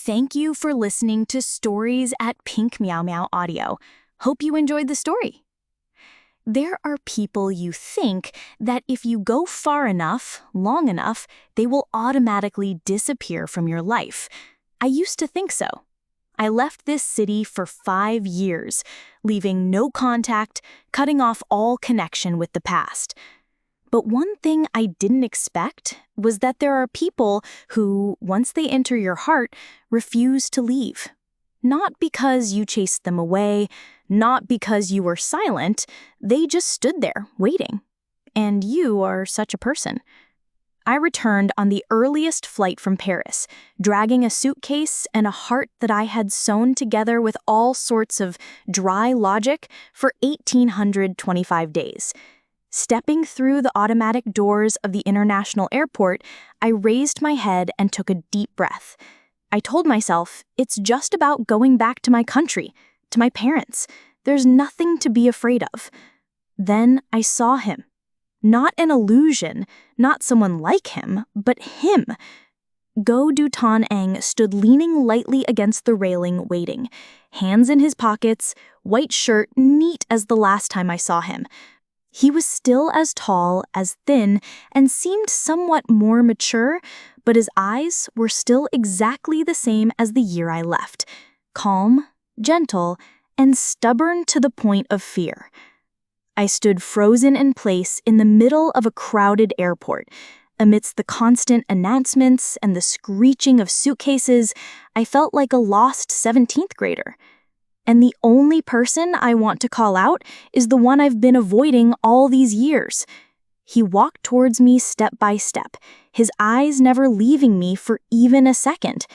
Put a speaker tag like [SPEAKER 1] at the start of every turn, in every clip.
[SPEAKER 1] Thank you for listening to Stories at Pink Meow Meow Audio. Hope you enjoyed the story. There are people you think that if you go far enough, long enough, they will automatically disappear from your life. I used to think so. I left this city for 5 years, leaving no contact, cutting off all connection with the past. But one thing I didn't expect was that there are people who, once they enter your heart, refuse to leave. Not because you chased them away, not because you were silent, they just stood there, waiting. And you are such a person. I returned on the earliest flight from Paris, dragging a suitcase and a heart that I had sewn together with all sorts of dry logic for 1,825 days. Stepping through the automatic doors of the international airport, I raised my head and took a deep breath. I told myself, it's just about going back to my country, to my parents. There's nothing to be afraid of. Then I saw him. Not an illusion, not someone like him, but him. Go Dutan Eng stood leaning lightly against the railing, waiting. Hands in his pockets, white shirt neat as the last time I saw him. He was still as tall, as thin, and seemed somewhat more mature, but his eyes were still exactly the same as the year I left. Calm, gentle, and stubborn to the point of fear. I stood frozen in place in the middle of a crowded airport. Amidst the constant announcements and the screeching of suitcases, I felt like a lost 17th grader. And the only person I want to call out is the one I've been avoiding all these years. He walked towards me step by step, his eyes never leaving me for even a second.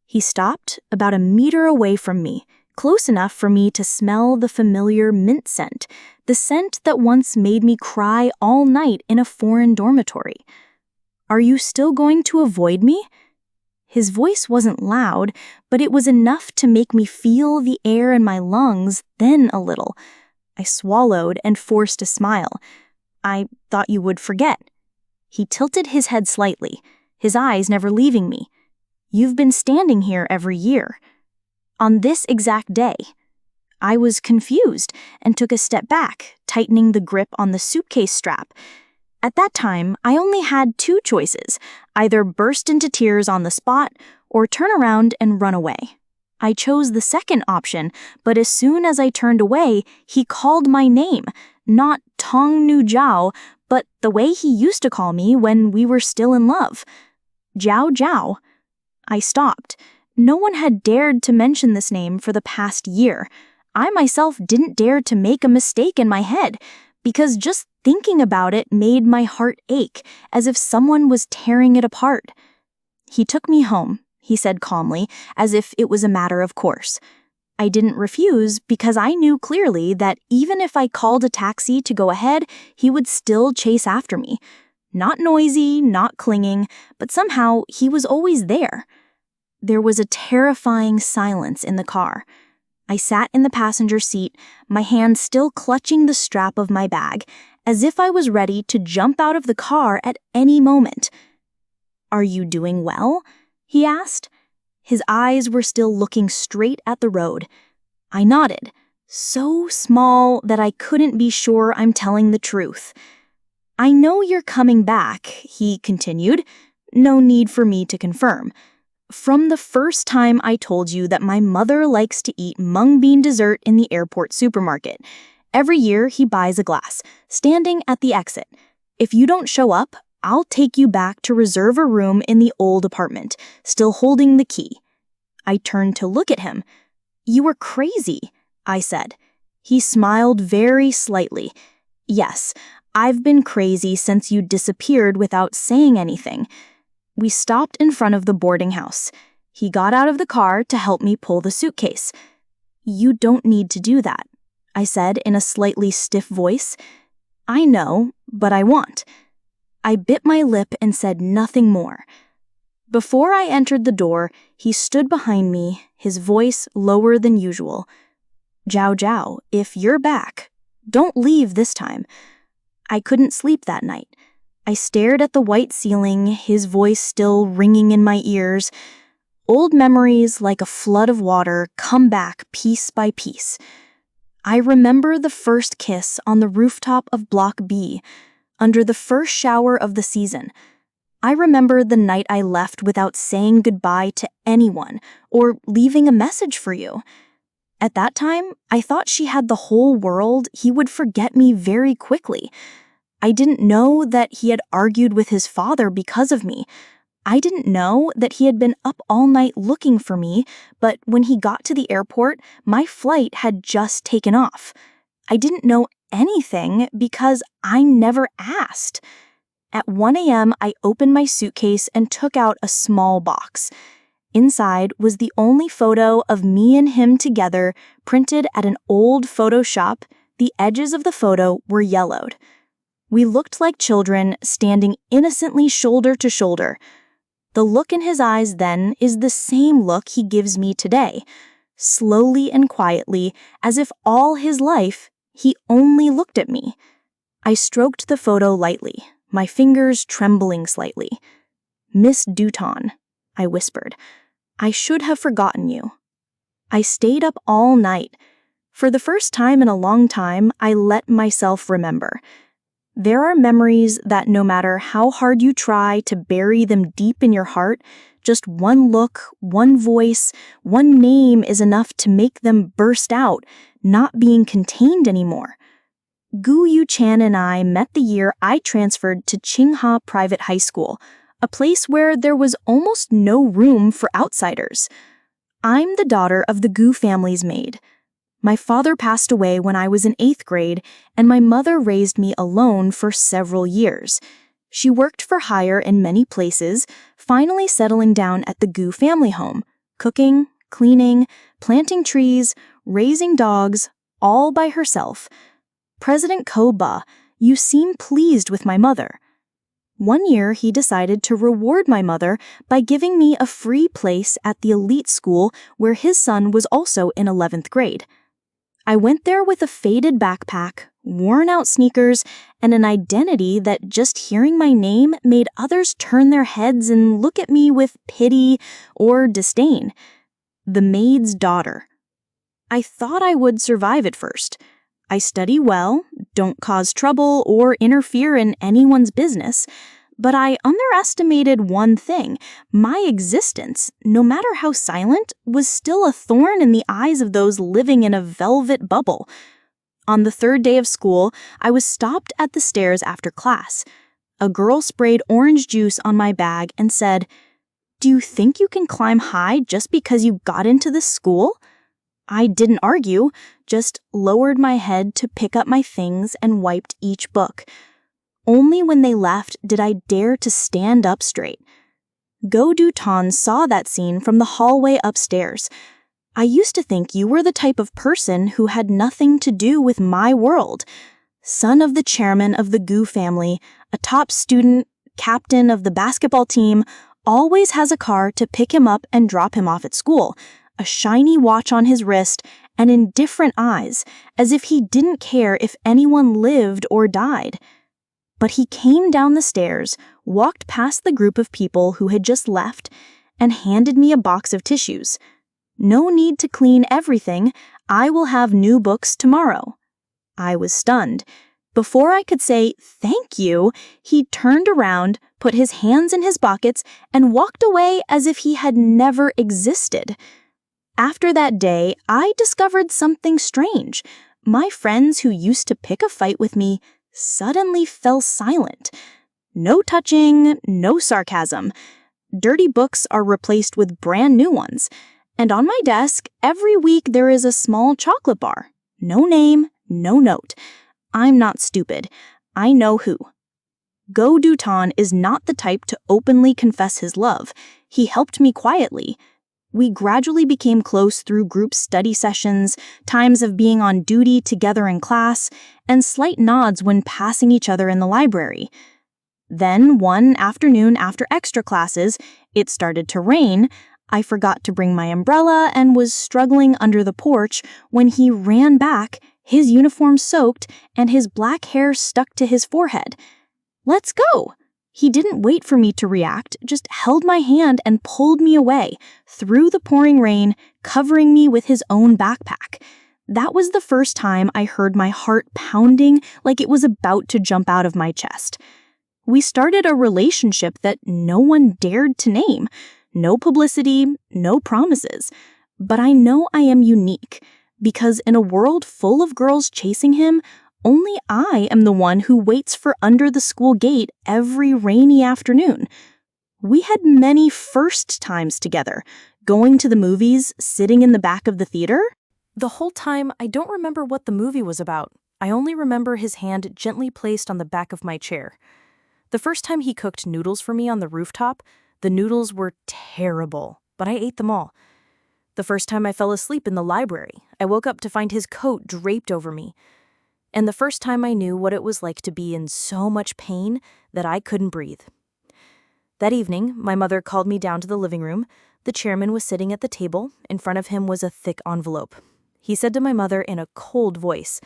[SPEAKER 1] He stopped about a meter away from me, close enough for me to smell the familiar mint scent, the scent that once made me cry all night in a foreign dormitory. "Are you still going to avoid me?" His voice wasn't loud, but it was enough to make me feel the air in my lungs, then a little. I swallowed and forced a smile. "I thought you would forget." He tilted his head slightly, his eyes never leaving me. "You've been standing here every year." On this exact day. I was confused and took a step back, tightening the grip on the suitcase strap. At that time, I only had 2 choices, either burst into tears on the spot or turn around and run away. I chose the second option, but as soon as I turned away, he called my name, not Tong Nu Jiao, but the way he used to call me when we were still in love. Jiao Jiao. I stopped. No one had dared to mention this name for the past year. I myself didn't dare to make a mistake in my head, because just thinking about it made my heart ache, as if someone was tearing it apart. "He took me home," he said calmly, as if it was a matter of course. I didn't refuse because I knew clearly that even if I called a taxi to go ahead, he would still chase after me. Not noisy, not clinging, but somehow he was always there. There was a terrifying silence in the car. I sat in the passenger seat, my hand still clutching the strap of my bag, as if I was ready to jump out of the car at any moment. "Are you doing well?" he asked. His eyes were still looking straight at the road. I nodded, so small that I couldn't be sure I'm telling the truth. "I know you're coming back," he continued. "No need for me to confirm. From the first time I told you that my mother likes to eat mung bean dessert in the airport supermarket. Every year he buys a glass, standing at the exit. If you don't show up, I'll take you back to reserve a room in the old apartment, still holding the key." I turned to look at him. "You were crazy," I said. He smiled very slightly. "Yes, I've been crazy since you disappeared without saying anything." We stopped in front of the boarding house. He got out of the car to help me pull the suitcase. "You don't need to do that," I said in a slightly stiff voice. "I know, but I want." I bit my lip and said nothing more. Before I entered the door, he stood behind me, his voice lower than usual. "Jiao Jiao, if you're back, don't leave this time." I couldn't sleep that night. I stared at the white ceiling, his voice still ringing in my ears. Old memories, like a flood of water, come back piece by piece. I remember the first kiss on the rooftop of Block B, under the first shower of the season. I remember the night I left without saying goodbye to anyone or leaving a message for you. At that time, I thought she had the whole world. He would forget me very quickly. I didn't know that he had argued with his father because of me. I didn't know that he had been up all night looking for me, but when he got to the airport, my flight had just taken off. I didn't know anything because I never asked. At 1 a.m., I opened my suitcase and took out a small box. Inside was the only photo of me and him together, printed at an old photo shop. The edges of the photo were yellowed. We looked like children standing innocently shoulder to shoulder. The look in his eyes then is the same look he gives me today, slowly and quietly, as if all his life he only looked at me. I stroked the photo lightly, my fingers trembling slightly. "Miss Douton," I whispered, "I should have forgotten you." I stayed up all night. For the first time in a long time, I let myself remember. There are memories that no matter how hard you try to bury them deep in your heart, just one look, one voice, one name is enough to make them burst out, not being contained anymore. Gu Yu-chan and I met the year I transferred to Qingha Private High School, a place where there was almost no room for outsiders. I'm the daughter of the Gu family's maid. My father passed away when I was in 8th grade, and my mother raised me alone for several years. She worked for hire in many places, finally settling down at the Gu family home, cooking, cleaning, planting trees, raising dogs, all by herself. "President Ko-ba, you seem pleased with my mother." One year, he decided to reward my mother by giving me a free place at the elite school where his son was also in 11th grade. I went there with a faded backpack, worn-out sneakers, and an identity that just hearing my name made others turn their heads and look at me with pity or disdain. The maid's daughter. I thought I would survive at first. I study well, don't cause trouble or interfere in anyone's business, but I underestimated one thing. My existence, no matter how silent, was still a thorn in the eyes of those living in a velvet bubble. On the 3rd day of school, I was stopped at the stairs after class. A girl sprayed orange juice on my bag and said, "Do you think you can climb high just because you got into this school?" I didn't argue, just lowered my head to pick up my things and wiped each book. Only when they left did I dare to stand up straight. Go Douton saw that scene from the hallway upstairs. "I used to think you were the type of person who had nothing to do with my world. Son of the chairman of the Gu family, a top student, captain of the basketball team, always has a car to pick him up and drop him off at school, a shiny watch on his wrist, and indifferent eyes, as if he didn't care if anyone lived or died." But he came down the stairs, walked past the group of people who had just left, and handed me a box of tissues. "No need to clean everything. I will have new books tomorrow." I was stunned. Before I could say, "Thank you," he turned around, put his hands in his pockets, and walked away as if he had never existed. After that day, I discovered something strange. My friends who used to pick a fight with me suddenly fell silent. No touching, no sarcasm. Dirty books are replaced with brand new ones. And on my desk, every week there is a small chocolate bar. No name, no note. I'm not stupid. I know who. Go Douton is not the type to openly confess his love. He helped me quietly. We gradually became close through group study sessions, times of being on duty together in class, and slight nods when passing each other in the library. Then, one afternoon after extra classes, it started to rain. I forgot to bring my umbrella and was struggling under the porch when he ran back, his uniform soaked and his black hair stuck to his forehead. "Let's go!" He didn't wait for me to react, just held my hand and pulled me away, through the pouring rain, covering me with his own backpack. That was the first time I heard my heart pounding like it was about to jump out of my chest. We started a relationship that no one dared to name. No publicity, no promises. But I know I am unique, because in a world full of girls chasing him, only I am the one who waits for under the school gate every rainy afternoon. We had many first times together, going to the movies, sitting in the back of the theater.
[SPEAKER 2] The whole time, I don't remember what the movie was about. I only remember his hand gently placed on the back of my chair. The first time he cooked noodles for me on the rooftop, the noodles were terrible, but I ate them all. The first time I fell asleep in the library, I woke up to find his coat draped over me. And the first time I knew what it was like to be in so much pain that I couldn't breathe. That evening, my mother called me down to the living room. The chairman was sitting at the table. In front of him was a thick envelope. He said to my mother in a cold voice,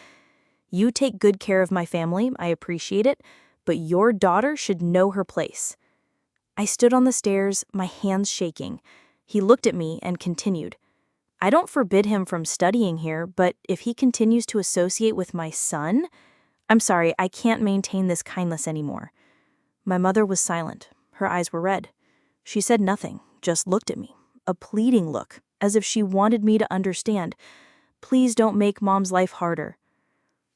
[SPEAKER 2] "You take good care of my family, I appreciate it, but your daughter should know her place." I stood on the stairs, my hands shaking. He looked at me and continued, "I don't forbid him from studying here, but if he continues to associate with my son, I'm sorry, I can't maintain this kindness anymore." My mother was silent. Her eyes were red. She said nothing, just looked at me, a pleading look, as if she wanted me to understand. Please don't make Mom's life harder.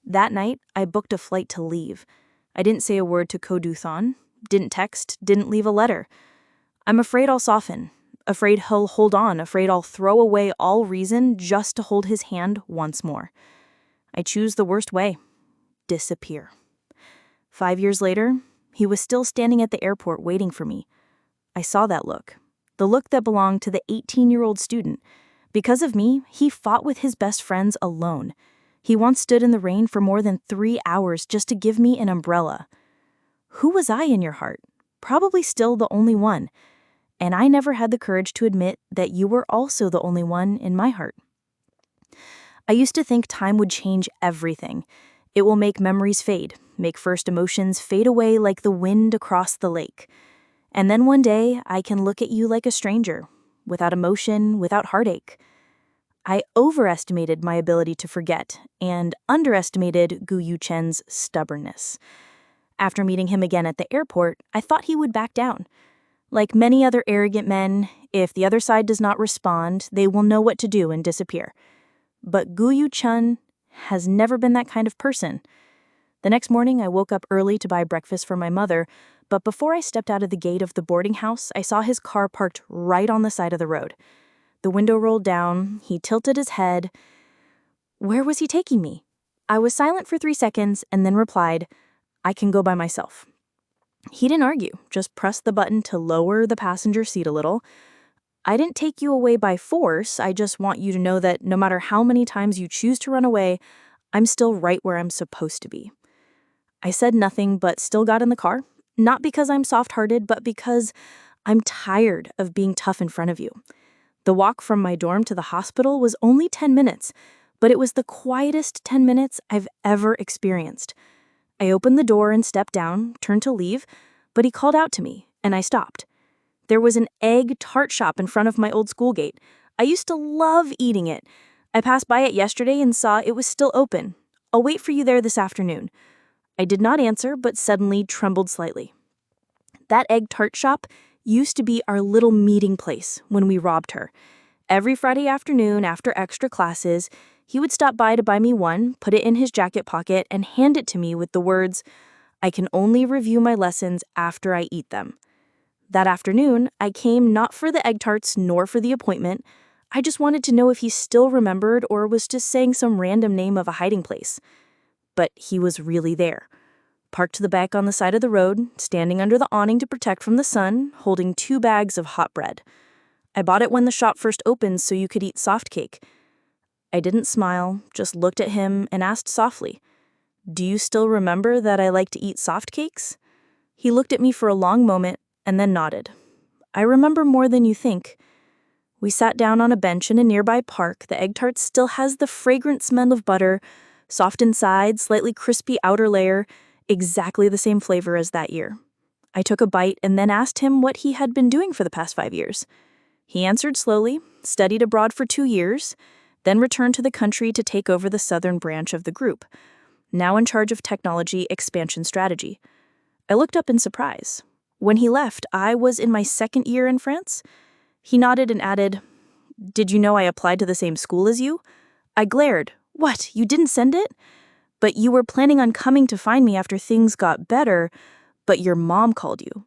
[SPEAKER 2] That night, I booked a flight to leave. I didn't say a word to Koduthan, didn't text, didn't leave a letter. I'm afraid I'll soften, afraid he'll hold on, afraid I'll throw away all reason just to hold his hand once more. I choose the worst way, disappear. 5 years later, he was still standing at the airport waiting for me. I saw that look, the look that belonged to the 18-year-old student. Because of me, he fought with his best friends alone. He once stood in the rain for more than 3 hours just to give me an umbrella. Who was I in your heart? Probably still the only one. And I never had the courage to admit that you were also the only one in my heart. I used to think time would change everything. It will make memories fade, make first emotions fade away like the wind across the lake. And then one day, I can look at you like a stranger, without emotion, without heartache. I overestimated my ability to forget and underestimated Gu Yuchen's stubbornness. After meeting him again at the airport, I thought he would back down. Like many other arrogant men, if the other side does not respond, they will know what to do and disappear. But Gu Yuchen has never been that kind of person. The next morning, I woke up early to buy breakfast for my mother, but before I stepped out of the gate of the boarding house, I saw his car parked right on the side of the road. The window rolled down, he tilted his head. Where was he taking me? I was silent for 3 seconds and then replied, "I can go by myself." He didn't argue, just pressed the button to lower the passenger seat a little. "I didn't take you away by force, I just want you to know that no matter how many times you choose to run away, I'm still right where I'm supposed to be." I said nothing but still got in the car, not because I'm soft-hearted, but because I'm tired of being tough in front of you. The walk from my dorm to the hospital was only 10 minutes, but it was the quietest 10 minutes I've ever experienced. I opened the door and stepped down, turned to leave, but he called out to me, and I stopped. There was an egg tart shop in front of my old school gate. I used to love eating it. I passed by it yesterday and saw it was still open. "I'll wait for you there this afternoon." I did not answer, but suddenly trembled slightly. That egg tart shop used to be our little meeting place when we robbed her. Every Friday afternoon after extra classes, he would stop by to buy me one, put it in his jacket pocket, and hand it to me with the words, "I can only review my lessons after I eat them." That afternoon, I came not for the egg tarts nor for the appointment. I just wanted to know if he still remembered or was just saying some random name of a hiding place. But he was really there. Parked the bike on the side of the road, standing under the awning to protect from the sun, holding 2 bags of hot bread. I bought it when the shop first opened so you could eat soft cake. I didn't smile, just looked at him and asked softly, "Do you still remember that I like to eat soft cakes?" He looked at me for a long moment and then nodded. "I remember more than you think." We sat down on a bench in a nearby park. The egg tart still has the fragrant smell of butter, soft inside, slightly crispy outer layer, exactly the same flavor as that year. I took a bite and then asked him what he had been doing for the past 5 years. He answered slowly, studied abroad for 2 years, then returned to the country to take over the southern branch of the group, now in charge of technology expansion strategy. I looked up in surprise. When he left, I was in my 2nd year in France. He nodded and added, "Did you know I applied to the same school as you?" I glared. "What, you didn't send it? But you were planning on coming to find me after things got better, but your mom called you."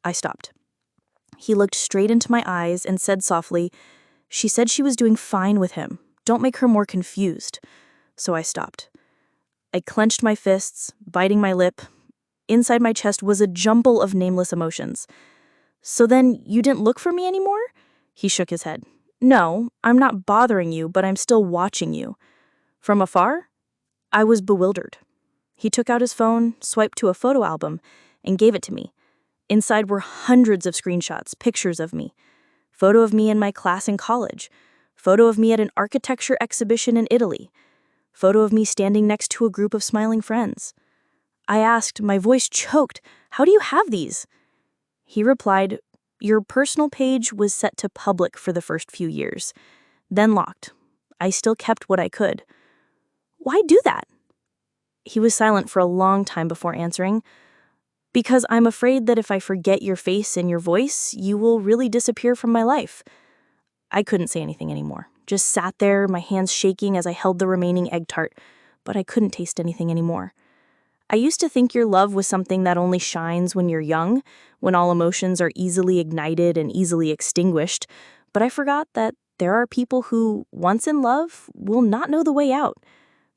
[SPEAKER 2] I stopped. He looked straight into my eyes and said softly, "She said she was doing fine with him. Don't make her more confused." So I stopped. I clenched my fists, biting my lip. Inside my chest was a jumble of nameless emotions. "So then you didn't look for me anymore?" He shook his head. "No, I'm not bothering you, but I'm still watching you." From afar? I was bewildered. He took out his phone, swiped to a photo album, and gave it to me. Inside were hundreds of screenshots, pictures of me. Photo of me in my class in college. Photo of me at an architecture exhibition in Italy. Photo of me standing next to a group of smiling friends. I asked, my voice choked, "How do you have these?" He replied, "Your personal page was set to public for the first few years, then locked. I still kept what I could." "Why do that?" He was silent for a long time before answering. "Because I'm afraid that if I forget your face and your voice, you will really disappear from my life." I couldn't say anything anymore. Just sat there, my hands shaking as I held the remaining egg tart, but I couldn't taste anything anymore. I used to think your love was something that only shines when you're young, when all emotions are easily ignited and easily extinguished, but I forgot that there are people who, once in love, will not know the way out.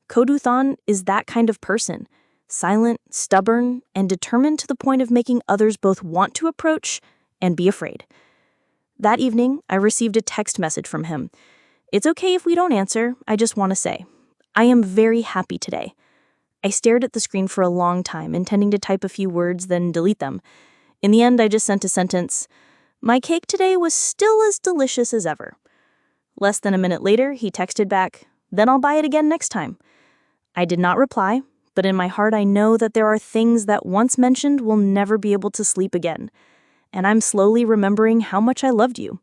[SPEAKER 2] Koduthan is that kind of person, silent, stubborn, and determined to the point of making others both want to approach and be afraid. That evening, I received a text message from him. "It's okay if we don't answer, I just want to say, I am very happy today." I stared at the screen for a long time, intending to type a few words, then delete them. In the end, I just sent a sentence, "My cake today was still as delicious as ever." Less than a minute later, he texted back, "Then I'll buy it again next time." I did not reply, but in my heart I know that there are things that once mentioned will never be able to sleep again. And I'm slowly remembering how much I loved you.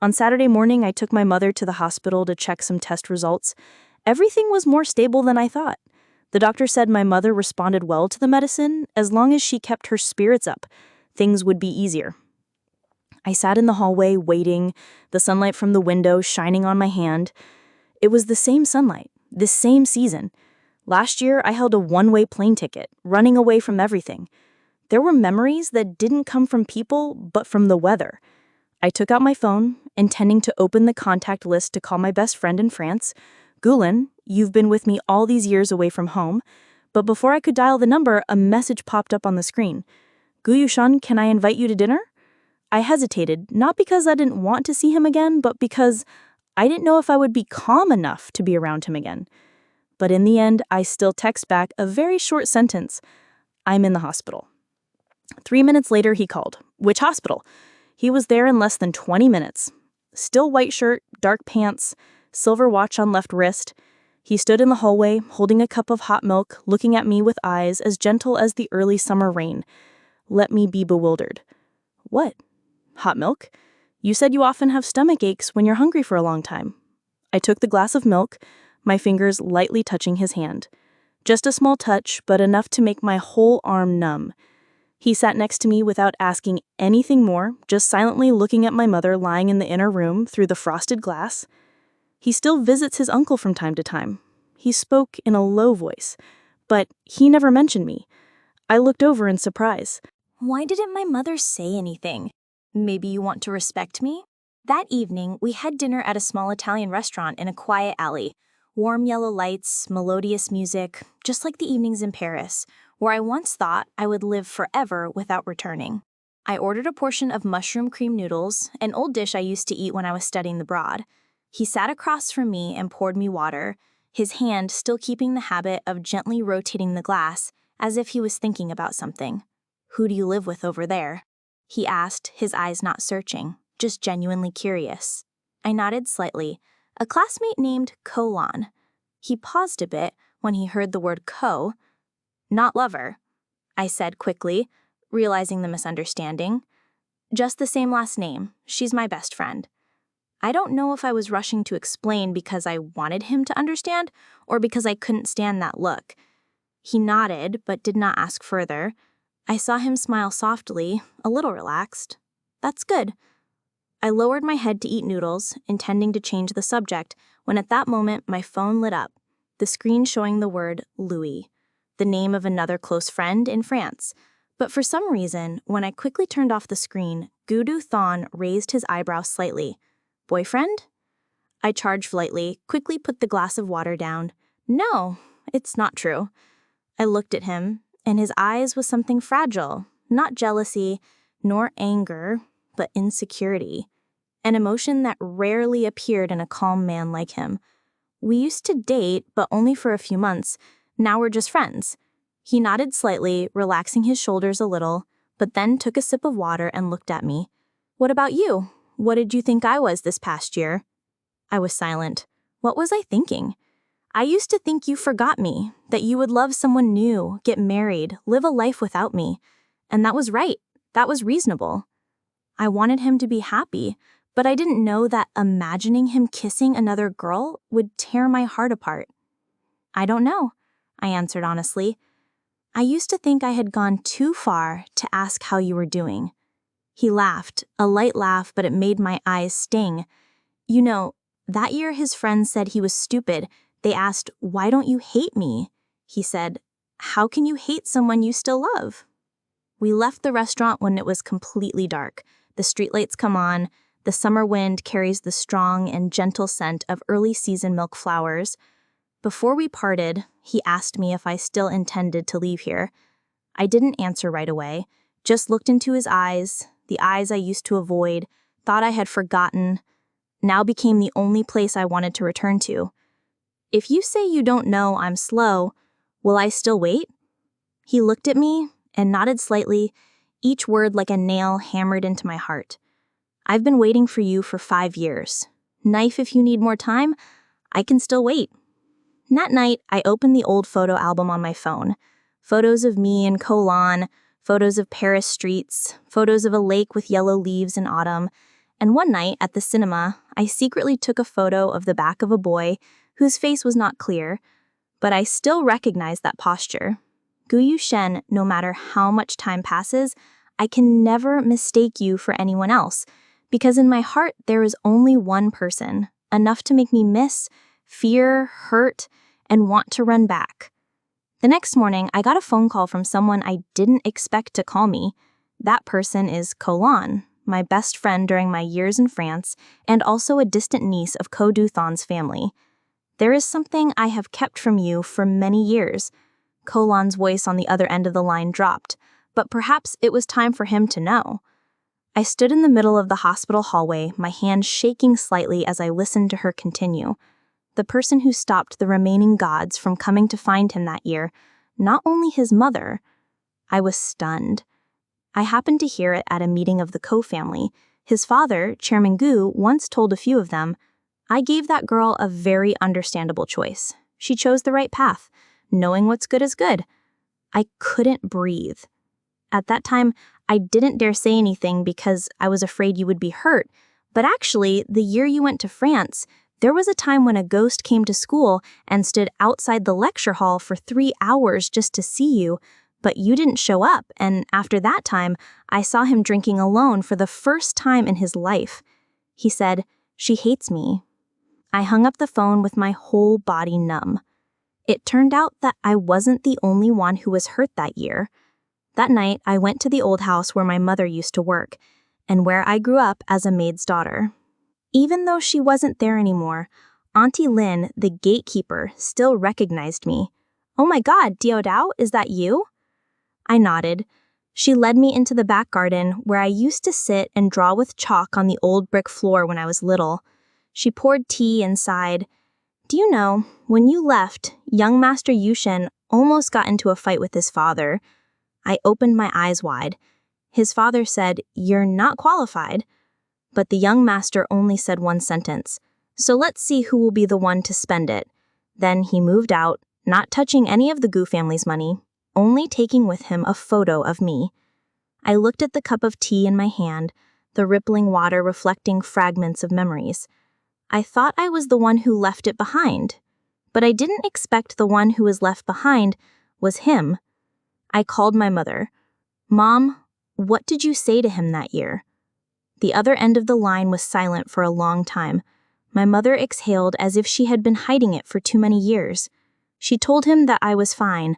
[SPEAKER 2] On Saturday morning, I took my mother to the hospital to check some test results. Everything was more stable than I thought. The doctor said my mother responded well to the medicine. As long as she kept her spirits up, things would be easier. I sat in the hallway waiting, the sunlight from the window shining on my hand. It was the same sunlight, this same season. Last year, I held a one-way plane ticket, running away from everything. There were memories that didn't come from people, but from the weather. I took out my phone, intending to open the contact list to call my best friend in France. "Gulen, you've been with me all these years away from home." But before I could dial the number, a message popped up on the screen. "Guyushan, can I invite you to dinner?" I hesitated, not because I didn't want to see him again, but because I didn't know if I would be calm enough to be around him again. But in the end, I still text back a very short sentence, "I'm in the hospital." 3 minutes later, he called. "Which hospital?" He was there in less than 20 minutes. Still white shirt, dark pants, silver watch on left wrist. He stood in the hallway, holding a cup of hot milk, looking at me with eyes as gentle as the early summer rain. Let me be bewildered. "What? Hot milk? You said you often have stomach aches when you're hungry for a long time." I took the glass of milk, my fingers lightly touching his hand. Just a small touch, but enough to make my whole arm numb. He sat next to me without asking anything more, just silently looking at my mother lying in the inner room through the frosted glass. He still visits his uncle from time to time. He spoke in a low voice, but he never mentioned me. I looked over in surprise.
[SPEAKER 1] Why didn't my mother say anything? Maybe you want to respect me? That evening, we had dinner at a small Italian restaurant in a quiet alley. Warm yellow lights, melodious music, just like the evenings in Paris, where I once thought I would live forever without returning. I ordered a portion of mushroom cream noodles, an old dish I used to eat when I was studying abroad. He sat across from me and poured me water, his hand still keeping the habit of gently rotating the glass as if he was thinking about something. "Who do you live with over there?" he asked, his eyes not searching, just genuinely curious. I nodded slightly. "A classmate named Kolan." He paused a bit when he heard the word "ko." "Not lover," I said quickly. realizing the misunderstanding. Just the same last name. She's my best friend. I don't know if I was rushing to explain because I wanted him to understand or because I couldn't stand that look. He nodded, but did not ask further. I saw him smile softly, a little relaxed. That's good. I lowered my head to eat noodles, intending to change the subject, when at that moment my phone lit up, the screen showing the word Louis, the name of another close friend in France. But for some reason, when I quickly turned off the screen, Gudu Thon raised his eyebrows slightly. Boyfriend? I charged lightly, quickly put the glass of water down. No, it's not true. I looked at him, and his eyes was something fragile, not jealousy, nor anger, but insecurity, an emotion that rarely appeared in a calm man like him. We used to date, but only for a few months. Now we're just friends. He nodded slightly, relaxing his shoulders a little, but then took a sip of water and looked at me. What about you? What did you think I was this past year? I was silent. What was I thinking? I used to think you forgot me, that you would love someone new, get married, live a life without me. And that was right. That was reasonable. I wanted him to be happy, but I didn't know that imagining him kissing another girl would tear my heart apart. I don't know, I answered honestly. I used to think I had gone too far to ask how you were doing. He laughed, a light laugh, but it made my eyes sting. You know, that year his friends said he was stupid. They asked, "Why don't you hate me?" He said, "How can you hate someone you still love?" We left the restaurant when it was completely dark. The streetlights come on. The summer wind carries the strong and gentle scent of early season milk flowers. Before we parted, he asked me if I still intended to leave here. I didn't answer right away, just looked into his eyes, the eyes I used to avoid, thought I had forgotten, now became the only place I wanted to return to. If you say you don't know I'm slow, will I still wait? He looked at me and nodded slightly, each word like a nail hammered into my heart. I've been waiting for you for 5 years. Knife if you need more time, I can still wait. That night, I opened the old photo album on my phone. Photos of me in Cologne, photos of Paris streets, photos of a lake with yellow leaves in autumn. And one night at the cinema, I secretly took a photo of the back of a boy whose face was not clear, but I still recognized that posture. Guyu Shen, no matter how much time passes, I can never mistake you for anyone else, because in my heart there is only one person, enough to make me miss, fear, hurt, and want to run back. The next morning, I got a phone call from someone I didn't expect to call me. That person is Colin, my best friend during my years in France, and also a distant niece of Ko Du-thon's family. There is something I have kept from you for many years. Colin's voice on the other end of the line dropped, but perhaps it was time for him to know. I stood in the middle of the hospital hallway, my hand shaking slightly as I listened to her continue. The person who stopped the remaining gods from coming to find him that year, not only his mother. I was stunned. I happened to hear it at a meeting of the Ko family. His father, Chairman Gu, once told a few of them, "I gave that girl a very understandable choice. She chose the right path. Knowing what's good is good." I couldn't breathe. At that time, I didn't dare say anything because I was afraid you would be hurt. But actually, the year you went to France, there was a time when a ghost came to school and stood outside the lecture hall for 3 hours just to see you, but you didn't show up, and after that time, I saw him drinking alone for the first time in his life. He said, "She hates me." I hung up the phone with my whole body numb. It turned out that I wasn't the only one who was hurt that year. That night, I went to the old house where my mother used to work, and where I grew up as a maid's daughter. Even though she wasn't there anymore, Auntie Lin, the gatekeeper, still recognized me. "Oh my God, Diodao, is that you?" I nodded. She led me into the back garden where I used to sit and draw with chalk on the old brick floor when I was little. She poured tea and sighed. "Do you know, when you left, young Master Yushen almost got into a fight with his father." I opened my eyes wide. His father said, "You're not qualified." But the young master only said one sentence, "So let's see who will be the one to spend it." Then he moved out, not touching any of the Gu family's money, only taking with him a photo of me. I looked at the cup of tea in my hand, the rippling water reflecting fragments of memories. I thought I was the one who left it behind, but I didn't expect the one who was left behind was him. I called my mother. "Mom, what did you say to him that year?" The other end of the line was silent for a long time. My mother exhaled as if she had been hiding it for too many years. She told him that I was fine,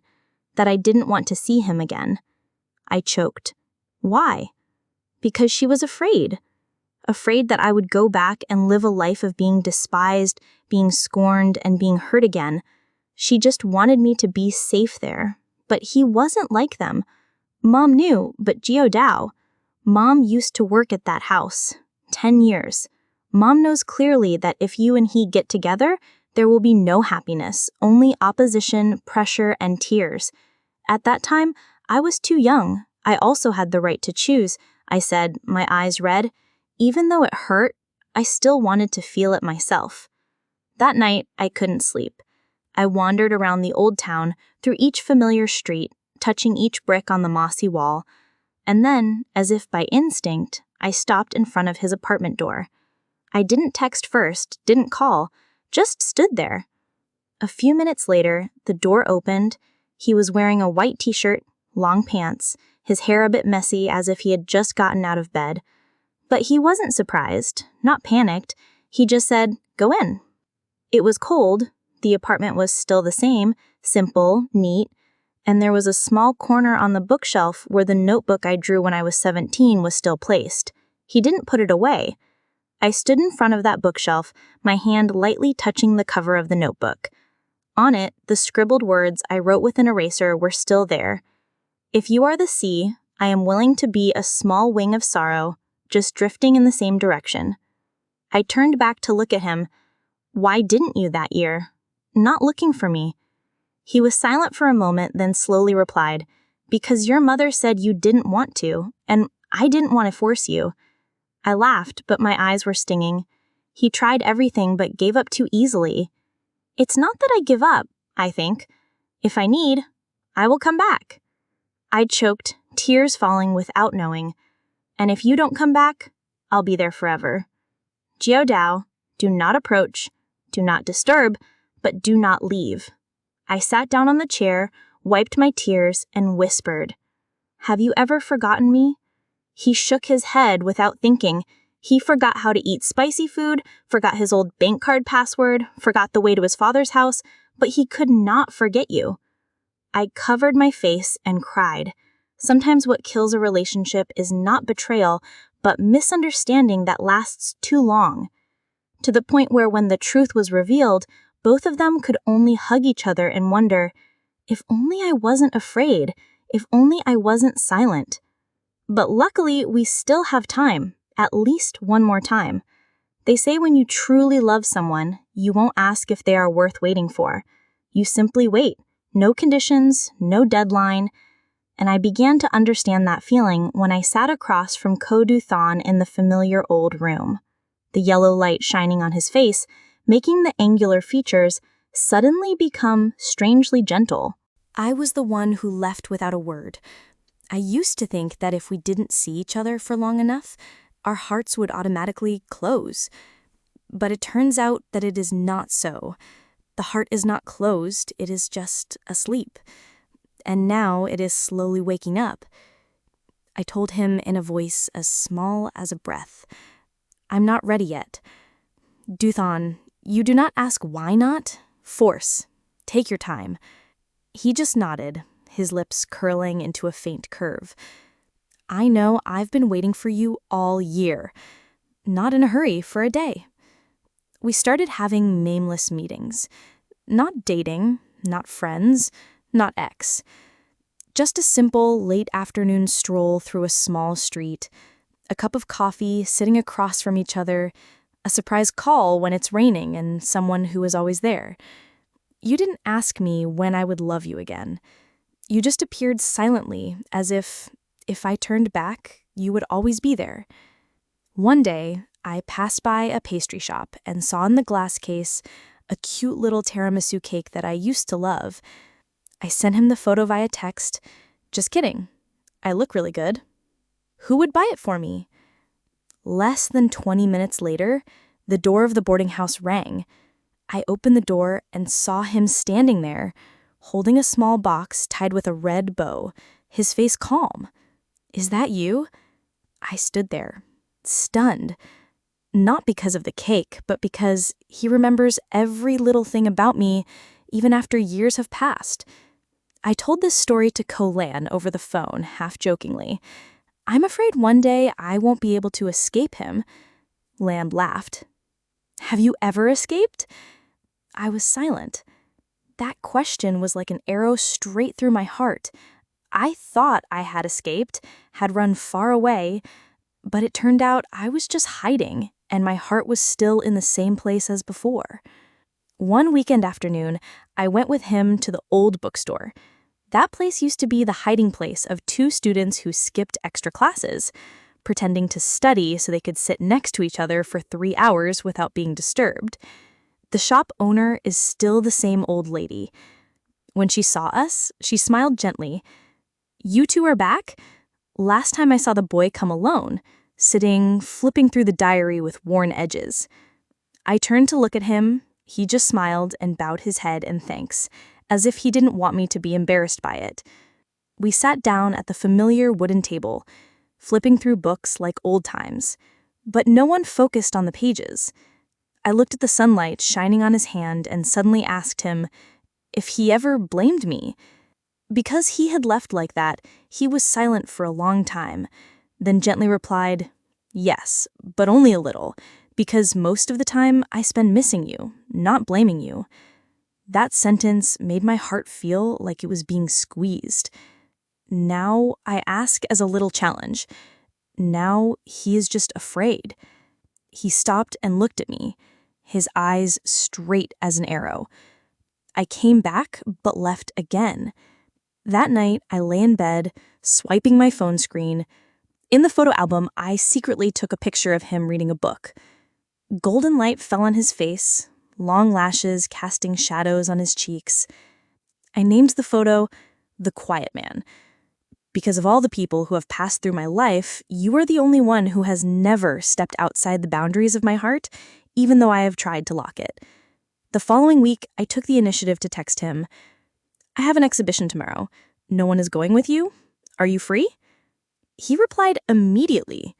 [SPEAKER 1] that I didn't want to see him again. I choked. Why? Because she was afraid. Afraid that I would go back and live a life of being despised, being scorned, and being hurt again. She just wanted me to be safe there. But he wasn't like them. Mom knew, but Jiao, Mom used to work at that house. 10 years. Mom knows clearly that if you and he get together, there will be no happiness, only opposition, pressure, and tears. At that time, I was too young. I also had the right to choose, I said, my eyes red. Even though it hurt, I still wanted to feel it myself. That night, I couldn't sleep. I wandered around the old town, through each familiar street, touching each brick on the mossy wall. And then, as if by instinct, I stopped in front of his apartment door. I didn't text first, didn't call, just stood there. A few minutes later, the door opened. He was wearing a white t-shirt, long pants, his hair a bit messy as if he had just gotten out of bed. But he wasn't surprised, not panicked. He just said, "Go in." It was cold. The apartment was still the same, simple, neat, and there was a small corner on the bookshelf where the notebook I drew when I was 17 was still placed. He didn't put it away. I stood in front of that bookshelf, my hand lightly touching the cover of the notebook. On it, the scribbled words I wrote with an eraser were still there. "If you are the sea, I am willing to be a small wing of sorrow, just drifting in the same direction." I turned back to look at him. "Why didn't you that year?" "Not looking for me." He was silent for a moment, then slowly replied, "Because your mother said you didn't want to, and I didn't want to force you." I laughed, but my eyes were stinging. He tried everything but gave up too easily. It's not that I give up, I think. If I need, I will come back. I choked, tears falling without knowing. And if you don't come back, I'll be there forever. Jiao, do not approach, do not disturb, but do not leave. I sat down on the chair, wiped my tears, and whispered, "Have you ever forgotten me?" He shook his head without thinking. He forgot how to eat spicy food, forgot his old bank card password, forgot the way to his father's house, but he could not forget you. I covered my face and cried. Sometimes what kills a relationship is not betrayal, but misunderstanding that lasts too long. To the point where when the truth was revealed, both of them could only hug each other and wonder, if only I wasn't afraid, if only I wasn't silent. But luckily, we still have time, at least one more time. They say when you truly love someone, you won't ask if they are worth waiting for. You simply wait. No conditions, no deadline. And I began to understand that feeling when I sat across from Ko Du-thon in the familiar old room. The yellow light shining on his face, making the angular features suddenly become strangely gentle.
[SPEAKER 2] I was the one who left without a word. I used to think that if we didn't see each other for long enough, our hearts would automatically close. But it turns out that it is not so. The heart is not closed, it is just asleep. And now it is slowly waking up. I told him in a voice as small as a breath, "I'm not ready yet. Du-thon, you do not ask why not? Force. Take your time." He just nodded, his lips curling into a faint curve. "I know I've been waiting for you all year. Not in a hurry for a day." We started having nameless meetings. Not dating, not friends, not ex. Just a simple late afternoon stroll through a small street, a cup of coffee sitting across from each other, a surprise call when it's raining and someone who is always there. You didn't ask me when I would love you again. You just appeared silently, as if I turned back, you would always be there. One day, I passed by a pastry shop and saw in the glass case a cute little tiramisu cake that I used to love. I sent him the photo via text. "Just kidding. I look really good." Who would buy it for me? Less than 20 minutes later, the door of the boarding house rang. I opened the door and saw him standing there, holding a small box tied with a red bow, his face calm. "Is that you?" I stood there, stunned. Not because of the cake, but because he remembers every little thing about me, even after years have passed. I told this story to Colan over the phone, half jokingly. "I'm afraid one day I won't be able to escape him." Land laughed. "Have you ever escaped?" I was silent. That question was like an arrow straight through my heart. I thought I had escaped, had run far away, but it turned out I was just hiding, and my heart was still in the same place as before. One weekend afternoon, I went with him to the old bookstore. That place used to be the hiding place of two students who skipped extra classes, pretending to study so they could sit next to each other for 3 hours without being disturbed. The shop owner is still the same old lady. When she saw us, she smiled gently. "You two are back? Last time I saw the boy come alone, sitting, flipping through the diary with worn edges." I turned to look at him. He just smiled and bowed his head in thanks, as if he didn't want me to be embarrassed by it. We sat down at the familiar wooden table, flipping through books like old times, but no one focused on the pages. I looked at the sunlight shining on his hand and suddenly asked him if he ever blamed me. Because he had left like that, he was silent for a long time, then gently replied, "Yes, but only a little, because most of the time I spend missing you, not blaming you." That sentence made my heart feel like it was being squeezed. Now I ask as a little challenge. Now he is just afraid. He stopped and looked at me, his eyes straight as an arrow. I came back, but left again. That night, I lay in bed, swiping my phone screen. In the photo album, I secretly took a picture of him reading a book. Golden light fell on his face, long lashes casting shadows on his cheeks. I named the photo "The Quiet Man." Because of all the people who have passed through my life, you are the only one who has never stepped outside the boundaries of my heart, even though I have tried to lock it. The following week, I took the initiative to text him, "I have an exhibition tomorrow. No one is going with you? Are you free?" He replied immediately.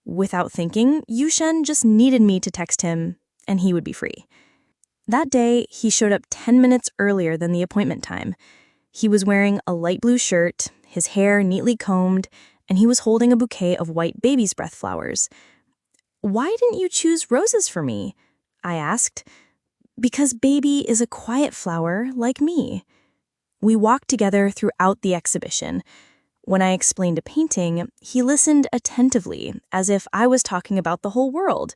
[SPEAKER 2] Without thinking, Yushen just needed me to text him, and he would be free. That day, he showed up 10 minutes earlier than the appointment time. He was wearing a light blue shirt, his hair neatly combed, and he was holding a bouquet of white baby's breath flowers. "Why didn't you choose roses for me?" I asked. "Because baby is a quiet flower like me." We walked together throughout the exhibition. When I explained a painting, he listened attentively, as if I was talking about the whole world.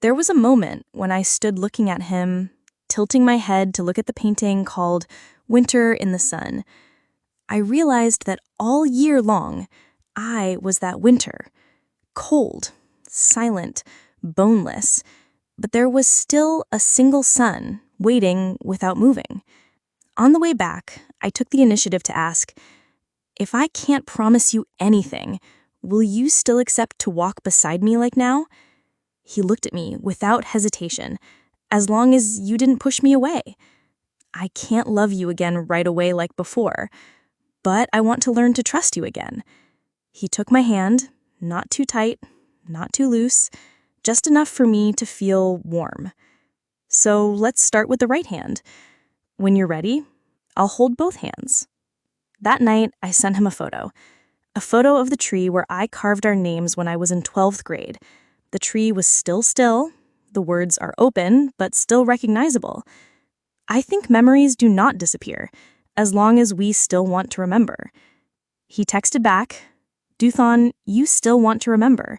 [SPEAKER 2] There was a moment when I stood looking at him, tilting my head to look at the painting called "Winter in the Sun." I realized that all year long, I was that winter. Cold, silent, boneless, but there was still a single sun waiting without moving. On the way back, I took the initiative to ask, "If I can't promise you anything, will you still accept to walk beside me like now?" He looked at me without hesitation, "As long as you didn't push me away. I can't love you again right away like before, but I want to learn to trust you again." He took my hand, not too tight, not too loose, just enough for me to feel warm. "So let's start with the right hand. When you're ready, I'll hold both hands." That night, I sent him a photo of the tree where I carved our names when I was in 12th grade. The tree was still, the words are open, but still recognizable. I think memories do not disappear, as long as we still want to remember. He texted back, "Duthon, you still want to remember,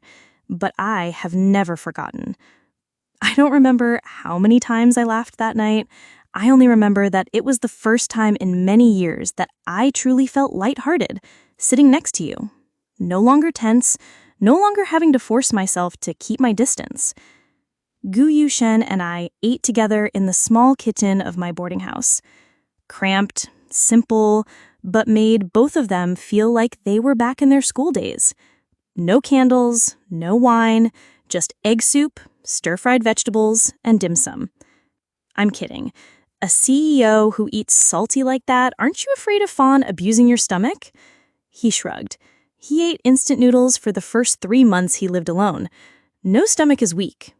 [SPEAKER 2] but I have never forgotten." I don't remember how many times I laughed that night. I only remember that it was the first time in many years that I truly felt lighthearted, sitting next to you. No longer tense, no longer having to force myself to keep my distance. Gu Yushen and I ate together in the small kitchen of my boarding house. Cramped, simple, but made both of them feel like they were back in their school days. No candles, no wine, just egg soup, stir-fried vegetables, and dim sum. I'm kidding. A CEO who eats salty like that, aren't you afraid of Fawn abusing your stomach? He shrugged. He ate instant noodles for the first 3 months he lived alone. No stomach is weak.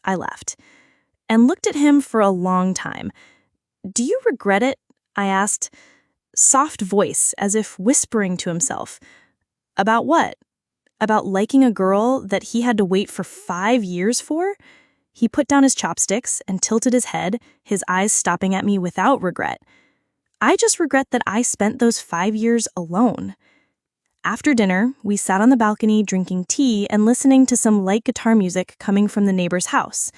[SPEAKER 2] I laughed and looked at him for a long time. Do you regret it? I asked. Soft voice, as if whispering to himself. About what? About liking a girl that he had to wait for 5 years for? He put down his chopsticks and tilted his head, his eyes stopping at me without regret. I just regret that I spent those 5 years alone. After dinner, we sat on the balcony drinking tea and listening to some light guitar music coming from the neighbor's house.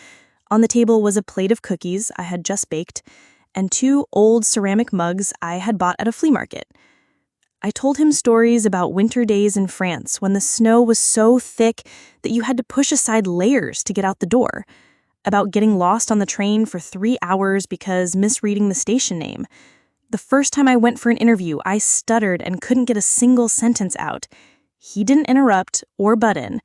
[SPEAKER 2] On the table was a plate of cookies I had just baked and 2 old ceramic mugs I had bought at a flea market. I told him stories about winter days in France when the snow was so thick that you had to push aside layers to get out the door, about getting lost on the train for 3 hours because misreading the station name. The first time I went for an interview, I stuttered and couldn't get a single sentence out. He didn't interrupt or butt in.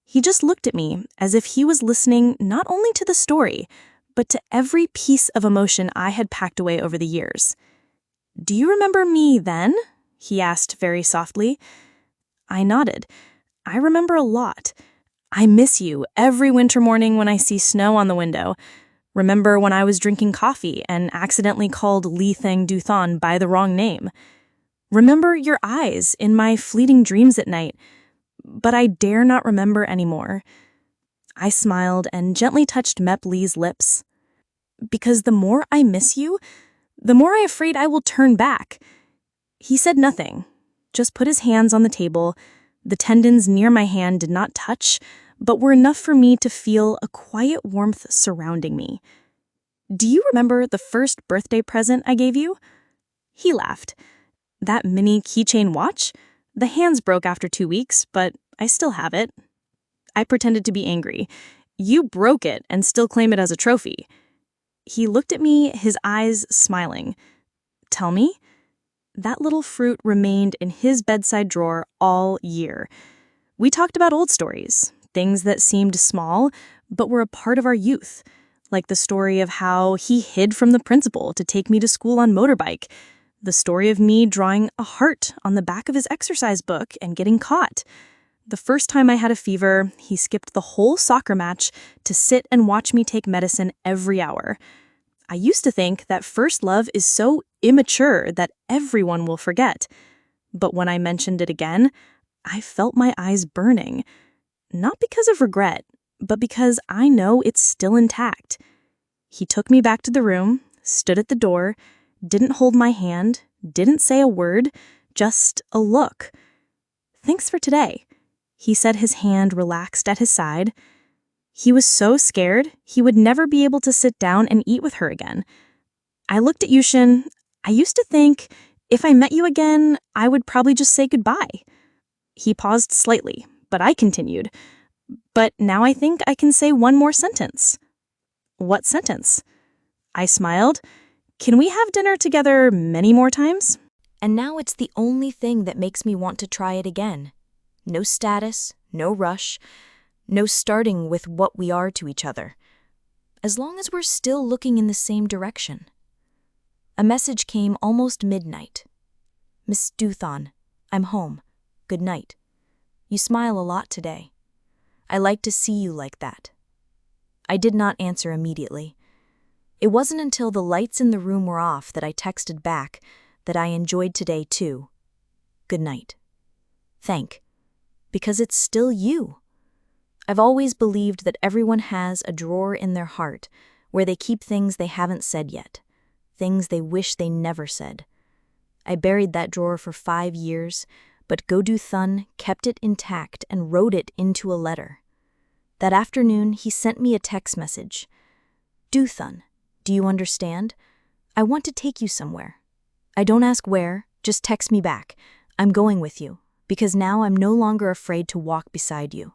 [SPEAKER 2] He just looked at me as if he was listening not only to the story, but to every piece of emotion I had packed away over the years. Do you remember me then? He asked very softly. I nodded. I remember a lot. I miss you every winter morning when I see snow on the window. Remember when I was drinking coffee and accidentally called Li Theng Duthon by the wrong name. Remember your eyes in my fleeting dreams at night, but I dare not remember anymore. I smiled and gently touched Mep Li's lips. Because the more I miss you, the more I'm afraid I will turn back. He said nothing, just put his hands on the table. The tendons near my hand did not touch, but were enough for me to feel a quiet warmth surrounding me. Do you remember the first birthday present I gave you? He laughed. That mini keychain watch? The hands broke after 2 weeks, but I still have it. I pretended to be angry. You broke it and still claim it as a trophy. He looked at me, his eyes smiling. Tell me? That little fruit remained in his bedside drawer all year. We talked about old stories, things that seemed small, but were a part of our youth, like the story of how he hid from the principal to take me to school on motorbike, the story of me drawing a heart on the back of his exercise book and getting caught. The first time I had a fever, he skipped the whole soccer match to sit and watch me take medicine every hour. I used to think that first love is so immature that everyone will forget. But when I mentioned it again, I felt my eyes burning. Not because of regret, but because I know it's still intact. He took me back to the room, stood at the door, didn't hold my hand, didn't say a word, just a look. Thanks for today. He said, his hand relaxed at his side. He was so scared he would never be able to sit down and eat with her again. I looked at Yushin. I used to think, if I met you again, I would probably just say goodbye. He paused slightly, but I continued. But now I think I can say one more sentence. What sentence? I smiled. Can we have dinner together many more times?
[SPEAKER 1] And now it's the only thing that makes me want to try it again. No status, no rush, no starting with what we are to each other. As long as we're still looking in the same direction. A message came almost midnight. Miss Duthon, I'm home. Good night. You smile a lot today. I like to see you like that. I did not answer immediately. It wasn't until the lights in the room were off that I texted back that I enjoyed today too. Good night. Because it's still you. I've always believed that everyone has a drawer in their heart where they keep things they haven't said yet, things they wish they never said. I buried that drawer for 5 years, but Godu Thun kept it intact and wrote it into a letter. That afternoon, he sent me a text message. Duthun, do you understand? I want to take you somewhere. I don't ask where, just text me back. I'm going with you, because now I'm no longer afraid to walk beside you.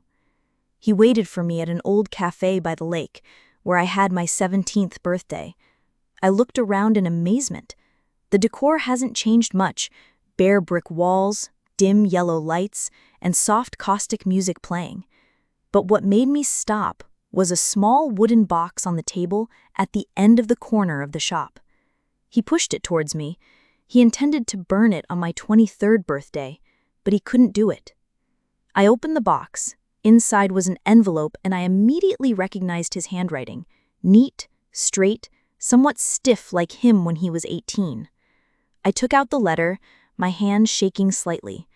[SPEAKER 1] He waited for me at an old cafe by the lake, where I had my 17th birthday. I looked around in amazement. The decor hasn't changed much. Bare brick walls, dim yellow lights,
[SPEAKER 2] and soft caustic music playing. But what made me stop was a small wooden box on the table at the end of the corner of the shop. He pushed it towards me. He intended to burn it on my 23rd birthday, but he couldn't do it. I opened the box. Inside was an envelope, and I immediately recognized his handwriting. Neat, straight, somewhat stiff like him when he was 18. I took out the letter, my hand shaking slightly.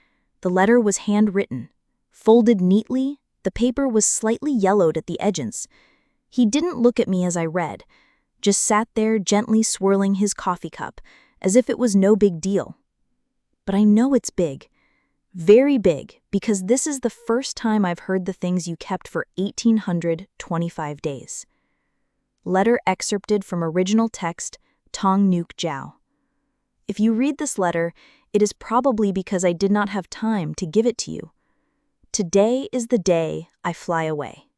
[SPEAKER 2] The letter was handwritten. Folded neatly, the paper was slightly yellowed at the edges. He didn't look at me as I read, just sat there gently swirling his coffee cup, as if it was no big deal. But I know it's big. Very big, because this is the first time I've heard the things you kept for 1,825 days. Letter excerpted from original text, Tong Nuk Jiao. If you read this letter, it is probably because I did not have time to give it to you. Today is the day I fly away.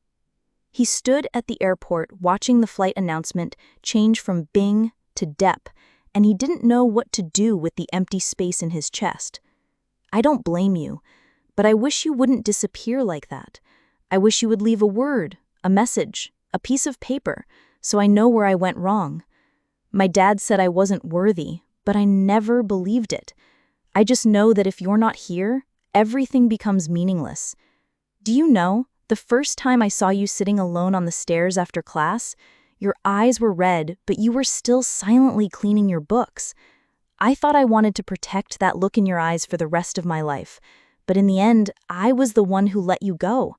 [SPEAKER 2] He stood at the airport watching the flight announcement change from Bing to Dep, and he didn't know what to do with the empty space in his chest. I don't blame you, but I wish you wouldn't disappear like that. I wish you would leave a word, a message, a piece of paper, so I know where I went wrong. My dad said I wasn't worthy, but I never believed it. I just know that if you're not here, everything becomes meaningless. Do you know, the first time I saw you sitting alone on the stairs after class, your eyes were red, but you were still silently cleaning your books. I thought I wanted to protect that look in your eyes for the rest of my life, but in the end, I was the one who let you go.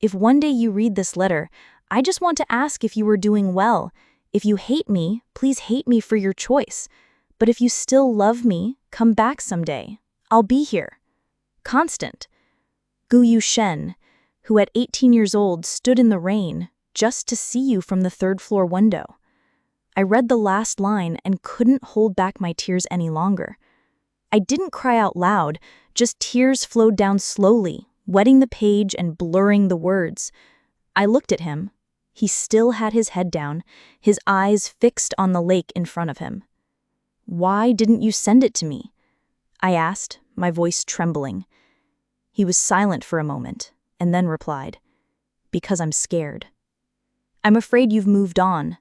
[SPEAKER 2] If one day you read this letter, I just want to ask if you were doing well. If you hate me, please hate me for your choice. But if you still love me, come back someday. I'll be here. Constant. Gu Yu Shen, who at 18 years old stood in the rain just to see you from the third-floor window. I read the last line and couldn't hold back my tears any longer. I didn't cry out loud, just tears flowed down slowly, wetting the page and blurring the words. I looked at him. He still had his head down, his eyes fixed on the lake in front of him. "Why didn't you send it to me?" I asked, my voice trembling. He was silent for a moment, and then replied, "Because I'm scared. I'm afraid you've moved on.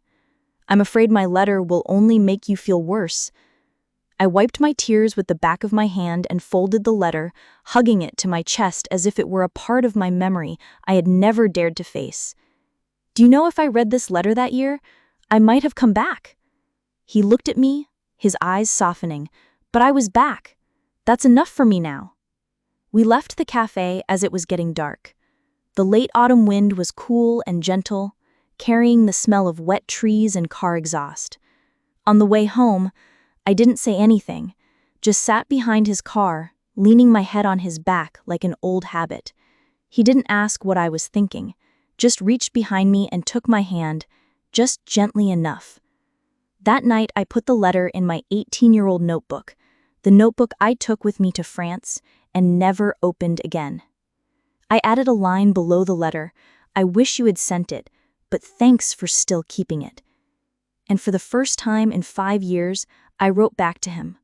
[SPEAKER 2] I'm afraid my letter will only make you feel worse." I wiped my tears with the back of my hand and folded the letter, hugging it to my chest as if it were a part of my memory I had never dared to face. "Do you know if I read this letter that year, I might have come back?" He looked at me, his eyes softening, but I was back. That's enough for me now. We left the cafe as it was getting dark. The late autumn wind was cool and gentle, carrying the smell of wet trees and car exhaust. On the way home, I didn't say anything, just sat behind his car, leaning my head on his back like an old habit. He didn't ask what I was thinking, just reached behind me and took my hand, just gently enough. That night, I put the letter in my 18-year-old notebook, the notebook I took with me to France and never opened again. I added a line below the letter, "I wish you had sent it, but thanks for still keeping it." And for the first time in 5 years, I wrote back to him.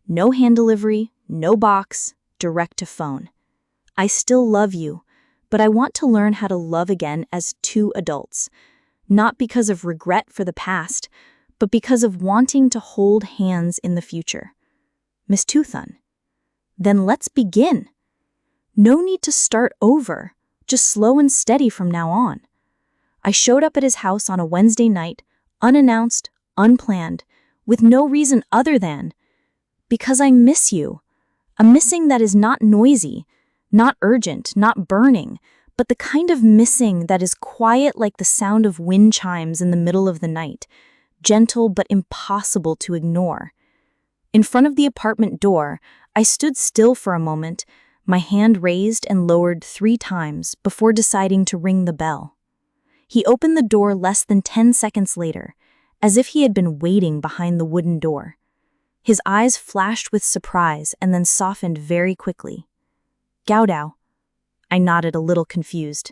[SPEAKER 2] No hand delivery, no box, direct to phone. "I still love you, but I want to learn how to love again as two adults. Not because of regret for the past, but because of wanting to hold hands in the future. Miss Tuthun." Then let's begin. No need to start over, just slow and steady from now on. I showed up at his house on a Wednesday night, unannounced, unplanned, with no reason other than, because I miss you. A missing that is not noisy, not urgent, not burning, but the kind of missing that is quiet like the sound of wind chimes in the middle of the night, gentle but impossible to ignore. In front of the apartment door, I stood still for a moment, my hand raised and lowered 3 times before deciding to ring the bell. He opened the door less than 10 seconds later, as if he had been waiting behind the wooden door. His eyes flashed with surprise and then softened very quickly. "Gao Dao." I nodded a little confused.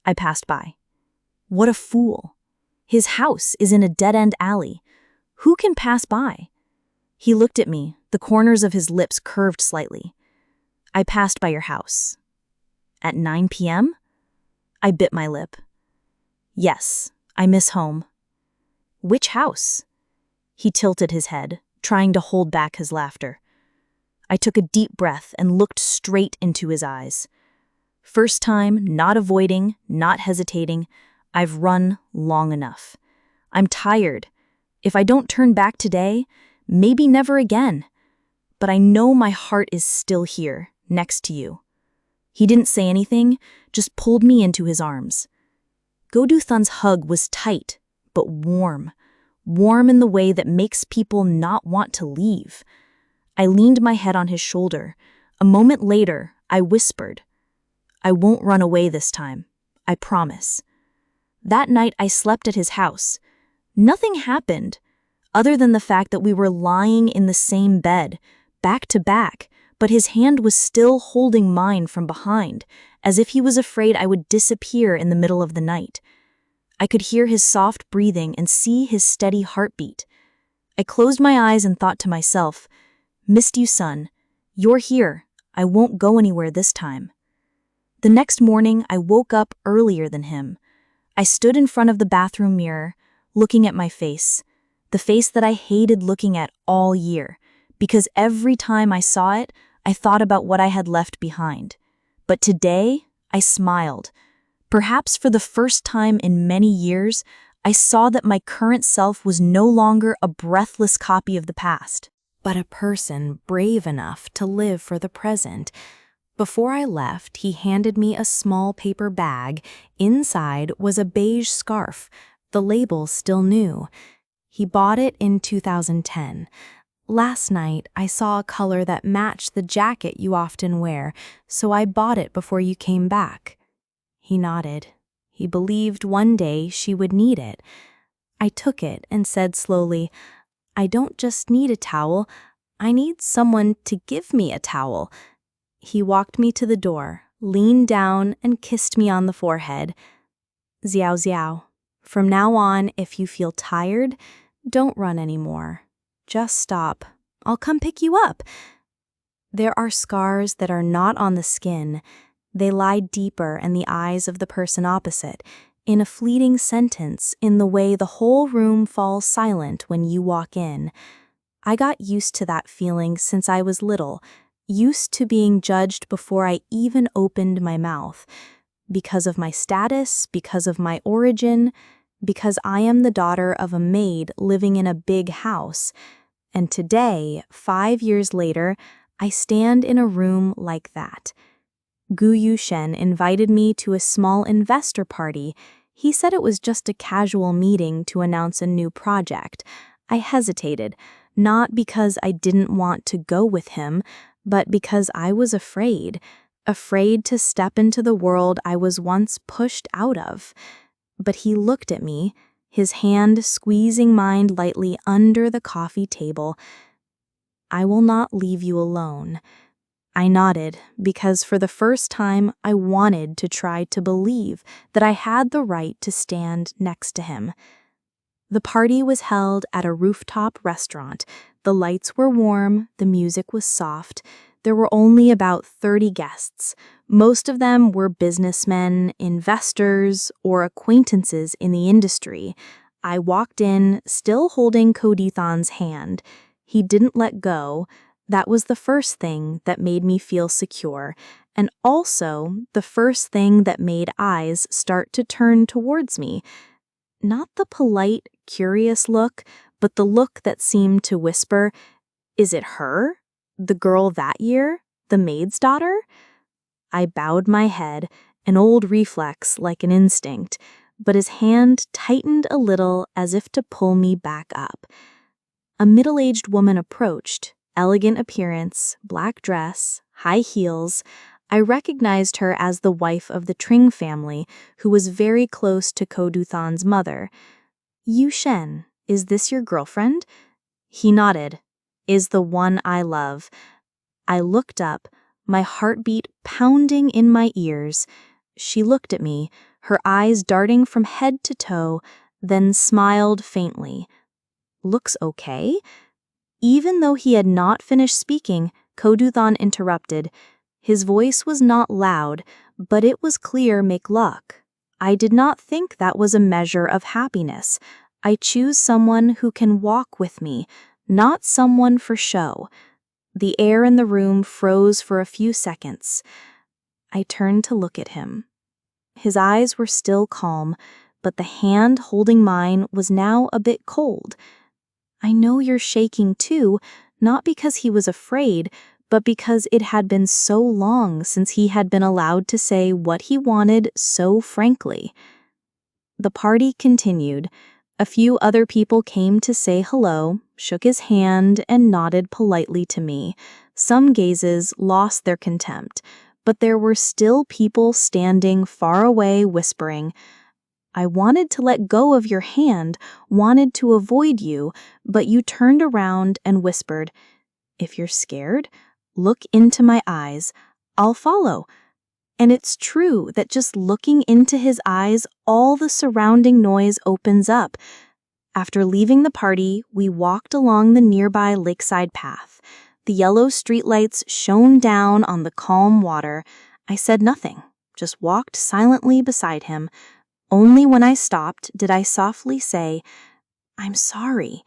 [SPEAKER 2] I passed by. What a fool. His house is in a dead-end alley. Who can pass by? He looked at me, the corners of his lips curved slightly. "I passed by your house. At 9 p.m.? I bit my lip. Yes, I miss home. Which house? He tilted his head, trying to hold back his laughter. I took a deep breath and looked straight into his eyes. First time, not avoiding, not hesitating. I've run long enough. I'm tired. If I don't turn back today, maybe never again. But I know my heart is still here, next to you. He didn't say anything, just pulled me into his arms. Goduthan's hug was tight, but warm. Warm in the way that makes people not want to leave. I leaned my head on his shoulder. A moment later, I whispered, I won't run away this time. I promise. That night, I slept at his house. Nothing happened, other than the fact that we were lying in the same bed, back to back, but his hand was still holding mine from behind, as if he was afraid I would disappear in the middle of the night. I could hear his soft breathing and see his steady heartbeat. I closed my eyes and thought to myself, missed you, son. You're here. I won't go anywhere this time. The next morning, I woke up earlier than him. I stood in front of the bathroom mirror, looking at my face, the face that I hated looking at all year, because every time I saw it, I thought about what I had left behind. But today, I smiled. Perhaps for the first time in many years, I saw that my current self was no longer a breathless copy of the past, but a person brave enough to live for the present. Before I left, he handed me a small paper bag. Inside was a beige scarf, the label still new. He bought it in 2010. Last night, I saw a color that matched the jacket you often wear, so I bought it before you came back. He nodded. He believed one day she would need it. I took it and said slowly, I don't just need a towel, I need someone to give me a towel. He walked me to the door, leaned down and kissed me on the forehead. Xiao Xiao, from now on, if you feel tired, don't run anymore. Just stop. I'll come pick you up. There are scars that are not on the skin. They lie deeper in the eyes of the person opposite, in a fleeting sentence, in the way the whole room falls silent when you walk in. I got used to that feeling since I was little, used to being judged before I even opened my mouth. Because of my status, because of my origin, because I am the daughter of a maid living in a big house. And today, 5 years later, I stand in a room like that. Gu Yushen invited me to a small investor party. He said it was just a casual meeting to announce a new project. I hesitated, not because I didn't want to go with him, but because I was afraid to step into the world I was once pushed out of. But he looked at me, his hand squeezing mine lightly under the coffee table. I will not leave you alone. I nodded because for the first time I wanted to try to believe that I had the right to stand next to him. The party was held at a rooftop restaurant. The lights were warm, the music was soft. There were only about 30 guests. Most of them were businessmen, investors, or acquaintances in the industry. I walked in, still holding Goduthan's hand. He didn't let go. That was the first thing that made me feel secure, and also the first thing that made eyes start to turn towards me. Not the polite, curious look, but the look that seemed to whisper, is it her? The girl that year? The maid's daughter? I bowed my head, an old reflex like an instinct, but his hand tightened a little as if to pull me back up. A middle-aged woman approached, elegant appearance, black dress, high heels. I recognized her as the wife of the Tring family, who was very close to Goduthan's mother. Yushen, is this your girlfriend? He nodded. Is the one I love. I looked up, my heartbeat pounding in my ears. She looked at me, her eyes darting from head to toe, then smiled faintly. Looks okay? Even though he had not finished speaking, Goduthan interrupted. His voice was not loud, but it was clear make luck. I did not think that was a measure of happiness. I choose someone who can walk with me, not someone for show. The air in the room froze for a few seconds. I turned to look at him. His eyes were still calm, but the hand holding mine was now a bit cold. I know you're shaking too, not because he was afraid, but because it had been so long since he had been allowed to say what he wanted so frankly. The party continued. A few other people came to say hello, shook his hand, and nodded politely to me. Some gazes lost their contempt, but there were still people standing far away whispering, "I wanted to let go of your hand, wanted to avoid you, but you turned around and whispered, 'If you're scared, look into my eyes. I'll follow.'" And it's true that just looking into his eyes, all the surrounding noise opens up. After leaving the party, we walked along the nearby lakeside path. The yellow streetlights shone down on the calm water. I said nothing, just walked silently beside him. Only when I stopped did I softly say, "I'm sorry."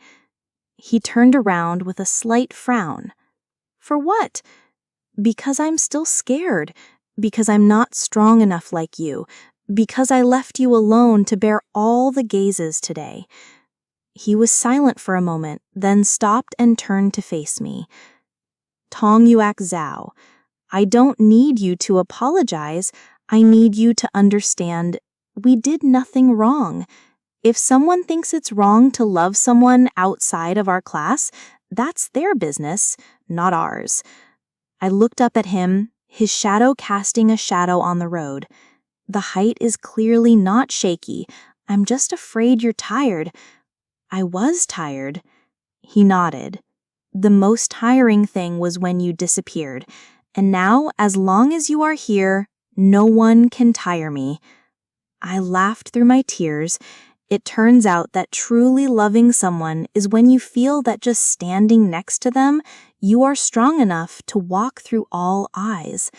[SPEAKER 2] He turned around with a slight frown. "For what?" "Because I'm still scared. Because I'm not strong enough like you. Because I left you alone to bear all the gazes today." He was silent for a moment, then stopped and turned to face me. "Tong Yuak Zhao, I don't need you to apologize. I need you to understand we did nothing wrong. If someone thinks it's wrong to love someone outside of our class, that's their business, not ours." I looked up at him, his shadow casting a shadow on the road. "The height is clearly not shaky. I'm just afraid you're tired." "I was tired." He nodded. "The most tiring thing was when you disappeared. And now, as long as you are here, no one can tire me." I laughed through my tears. It turns out that truly loving someone is when you feel that just standing next to them, you are strong enough to walk through all eyes.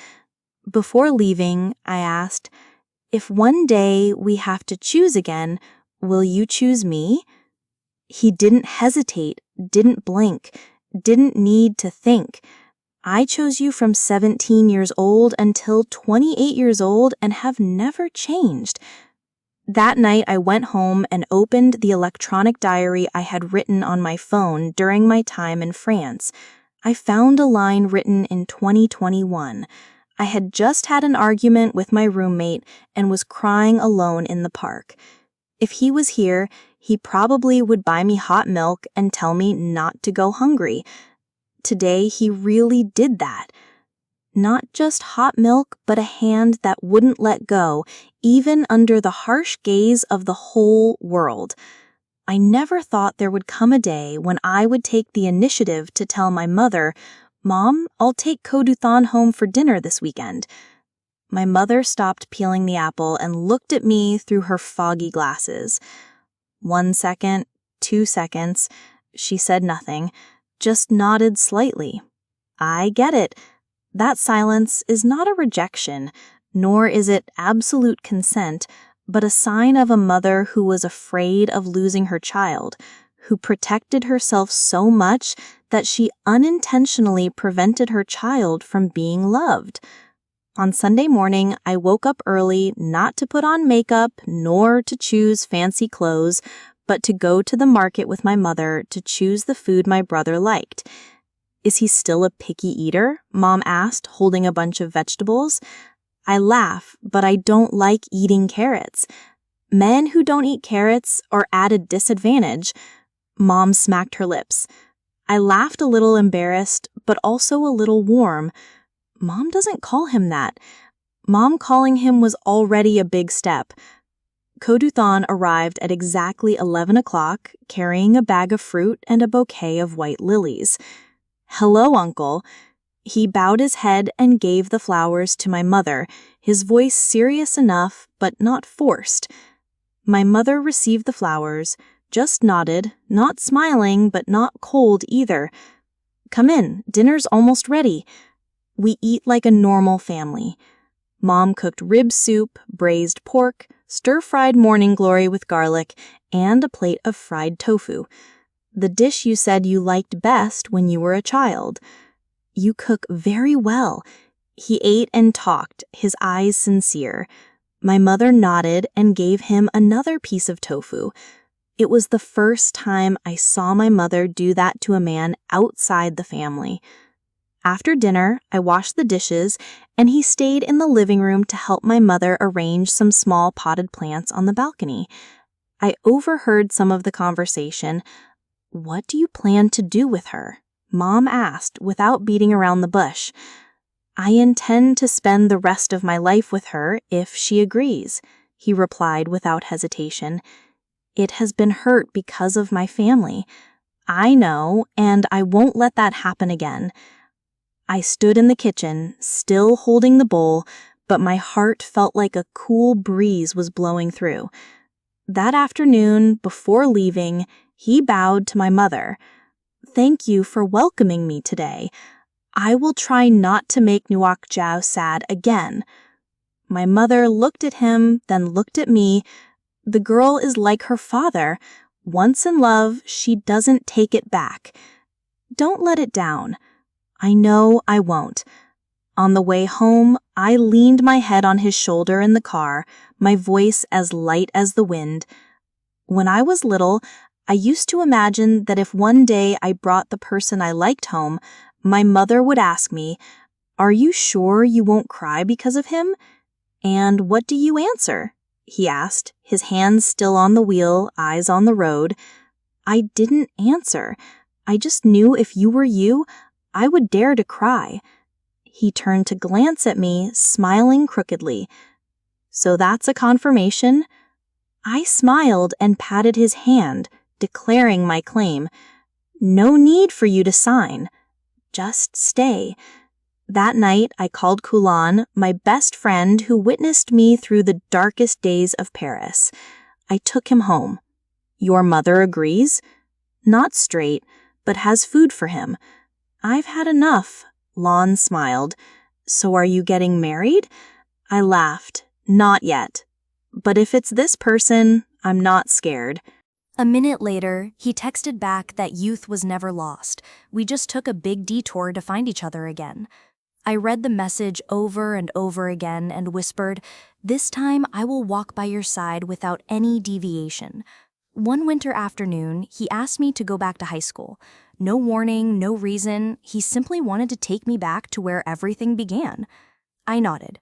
[SPEAKER 2] Before leaving, I asked, "If one day we have to choose again, will you choose me?" He didn't hesitate, didn't blink, didn't need to think. "I chose you from 17 years old until 28 years old and have never changed." That night, I went home and opened the electronic diary I had written on my phone during my time in France. I found a line written in 2021. I had just had an argument with my roommate and was crying alone in the park. If he was here, he probably would buy me hot milk and tell me not to go hungry. Today, he really did that. Not just hot milk, but a hand that wouldn't let go, even under the harsh gaze of the whole world. I never thought there would come a day when I would take the initiative to tell my mother, "Mom, I'll take Koduthan home for dinner this weekend." My mother stopped peeling the apple and looked at me through her foggy glasses. 1 second, 2 seconds, she said nothing, just nodded slightly. I get it. That silence is not a rejection, nor is it absolute consent, but a sign of a mother who was afraid of losing her child, who protected herself so much that she unintentionally prevented her child from being loved. On Sunday morning, I woke up early not to put on makeup nor to choose fancy clothes, but to go to the market with my mother to choose the food my brother liked. "Is he still a picky eater?" Mom asked, holding a bunch of vegetables. I laugh, but I don't like eating carrots. "Men who don't eat carrots are at a disadvantage." Mom smacked her lips. I laughed a little embarrassed, but also a little warm. Mom doesn't call him that. Mom calling him was already a big step. Koduthan arrived at exactly 11 o'clock, carrying a bag of fruit and a bouquet of white lilies. "Hello, Uncle." He bowed his head and gave the flowers to my mother, his voice serious enough but not forced. My mother received the flowers, just nodded, not smiling but not cold either. "Come in, dinner's almost ready." We eat like a normal family. Mom cooked rib soup, braised pork, stir-fried morning glory with garlic, and a plate of fried tofu. The dish you said you liked best when you were a child. You cook very well. He ate and talked, his eyes sincere. My mother nodded and gave him another piece of tofu. It was the first time I saw my mother do that to a man outside the family. After dinner, I washed the dishes, and he stayed in the living room to help my mother arrange some small potted plants on the balcony. I overheard some of the conversation. "What do you plan to do with her?" Mom asked without beating around the bush. "I intend to spend the rest of my life with her if she agrees," he replied without hesitation. "It has been hurt because of my family. I know, and I won't let that happen again." I stood in the kitchen, still holding the bowl, but my heart felt like a cool breeze was blowing through. That afternoon, before leaving, he bowed to my mother. "Thank you for welcoming me today. I will try not to make Nuak Jiao sad again." My mother looked at him, then looked at me. The girl is like her father. Once in love, she doesn't take it back. Don't let it down. I know I won't. On the way home, I leaned my head on his shoulder in the car, my voice as light as the wind. When I was little, I used to imagine that if one day I brought the person I liked home, my mother would ask me, "Are you sure you won't cry because of him?" "And what do you answer?" he asked, his hands still on the wheel, eyes on the road. I didn't answer. I just knew if you were you, I would dare to cry. He turned to glance at me, smiling crookedly. "So that's a confirmation?" I smiled and patted his hand, declaring my claim. "No need for you to sign. Just stay." That night, I called Kulan, my best friend who witnessed me through the darkest days of Paris. I took him home. "Your mother agrees?" "Not straight, but has food for him." "I've had enough." Lon smiled. "So are you getting married?" I laughed. "Not yet. But if it's this person, I'm not scared."
[SPEAKER 1] A minute later, he texted back that youth was never lost. We just took a big detour to find each other again. I read the message over and over again and whispered, "This time I will walk by your side without any deviation." One winter afternoon, he asked me to go back to high school. No warning, no reason. He simply wanted to take me back to where everything began. I nodded.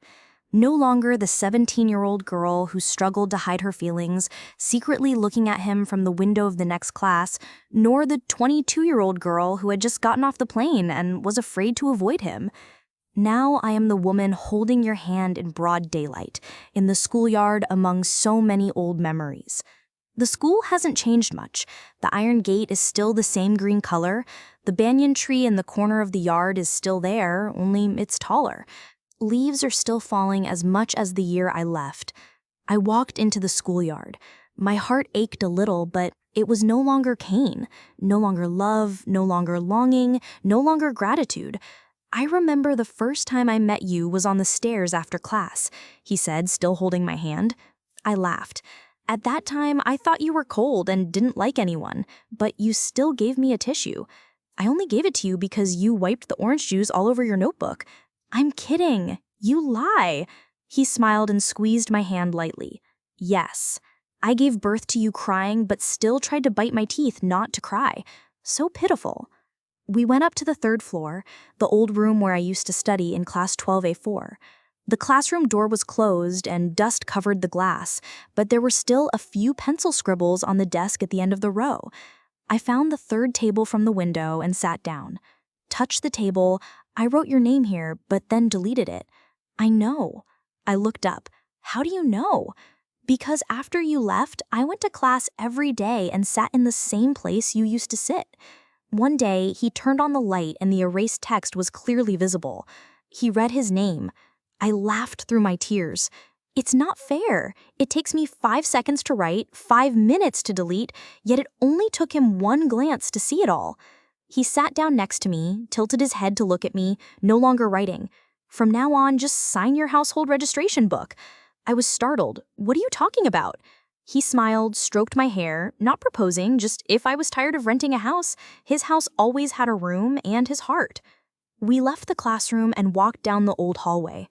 [SPEAKER 1] No longer the 17-year-old girl who struggled to hide her feelings, secretly looking at him from the window of the next class, nor the 22-year-old girl who had just gotten off the plane and was afraid to avoid him. Now I am the woman holding your hand in broad daylight, in the schoolyard among so many old memories. The school hasn't changed much. The iron gate is still the same green color. The banyan tree in the corner of the yard is still there, only it's taller. Leaves are still falling as much as the year I left. I walked into the schoolyard. My heart ached a little, but it was no longer pain, no longer love, no longer longing, no longer gratitude. "I remember the first time I met you was on the stairs after class," he said, still holding my hand. I laughed. "At that time, I thought you were cold and didn't like anyone, but you still gave me a tissue. I only gave it to you because you wiped the orange juice all over your notebook." "I'm kidding. You lie." He smiled and squeezed my hand lightly. "Yes. I gave birth to you crying, but still tried to bite my teeth not to cry. So pitiful." We went up to the 3rd floor, the old room where I used to study in class 12A4. The classroom door was closed and dust covered the glass, but there were still a few pencil scribbles on the desk at the end of the row. I found the 3rd table from the window and sat down. Touched the table. "I wrote your name here, but then deleted it." "I know." I looked up. "How do you know?" "Because after you left, I went to class every day and sat in the same place you used to sit." One day, he turned on the light and the erased text was clearly visible. He read his name. I laughed through my tears. "It's not fair. It takes me 5 seconds to write, 5 minutes to delete, yet it only took him one glance to see it all." He sat down next to me, tilted his head to look at me, no longer writing. From now on, just sign your household registration book." I was startled. "What are you talking about?" He smiled, stroked my hair, not proposing, just if I was tired of renting a house, his house always had a room and his heart. We left the classroom and walked down the old hallway.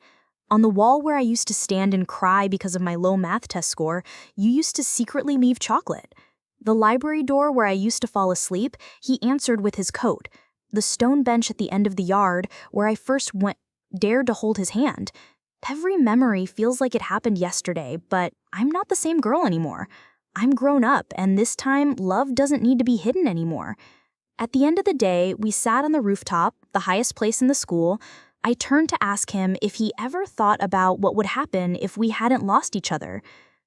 [SPEAKER 1] On the wall where I used to stand and cry because of my low math test score, you used to secretly leave chocolate. The library door where I used to fall asleep, he answered with his coat. The stone bench at the end of the yard where I first dared to hold his hand. Every memory feels like it happened yesterday, but I'm not the same girl anymore. I'm grown up, and this time, love doesn't need to be hidden anymore. At the end of the day, we sat on the rooftop, the highest place in the school. I turned to ask him if he ever thought about what would happen if we hadn't lost each other.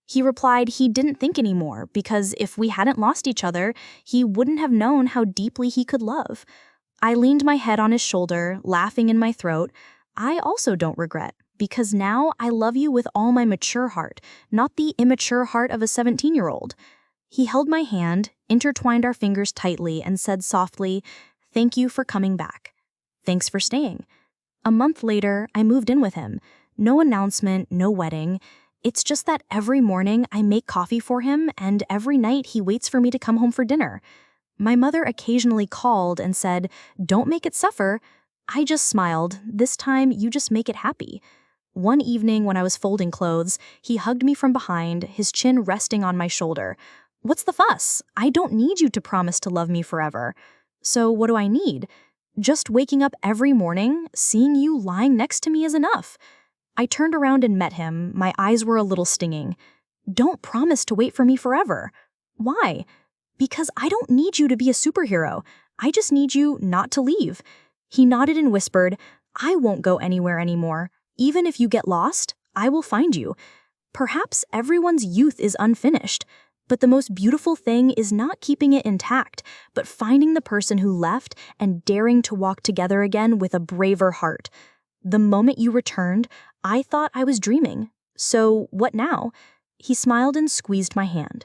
[SPEAKER 1] He replied he didn't think anymore, because if we hadn't lost each other, he wouldn't have known how deeply he could love. I leaned my head on his shoulder, laughing in my throat. I also don't regret, because now I love you with all my mature heart, not the immature heart of a 17-year-old. He held my hand, intertwined our fingers tightly, and said softly, "Thank you for coming back. Thanks for staying." A month later, I moved in with him. No announcement, no wedding. It's just that every morning I make coffee for him, and every night he waits for me to come home for dinner. My mother occasionally called and said, "Don't make it suffer." I just smiled. This time, you just make it happy. One evening when I was folding clothes, he hugged me from behind, his chin resting on my shoulder. "What's the fuss? I don't need you to promise to love me forever." So what do I need? Just waking up every morning, seeing you lying next to me is enough. I turned around and met him. My eyes were a little stinging. "Don't promise to wait for me forever." "Why?" "Because I don't need you to be a superhero. I just need you not to leave." He nodded and whispered, "I won't go anywhere anymore. Even if you get lost, I will find you." Perhaps everyone's youth is unfinished, but the most beautiful thing is not keeping it intact, but finding the person who left and daring to walk together again with a braver heart. The moment you returned, I thought I was dreaming. So what now? He smiled and squeezed my hand.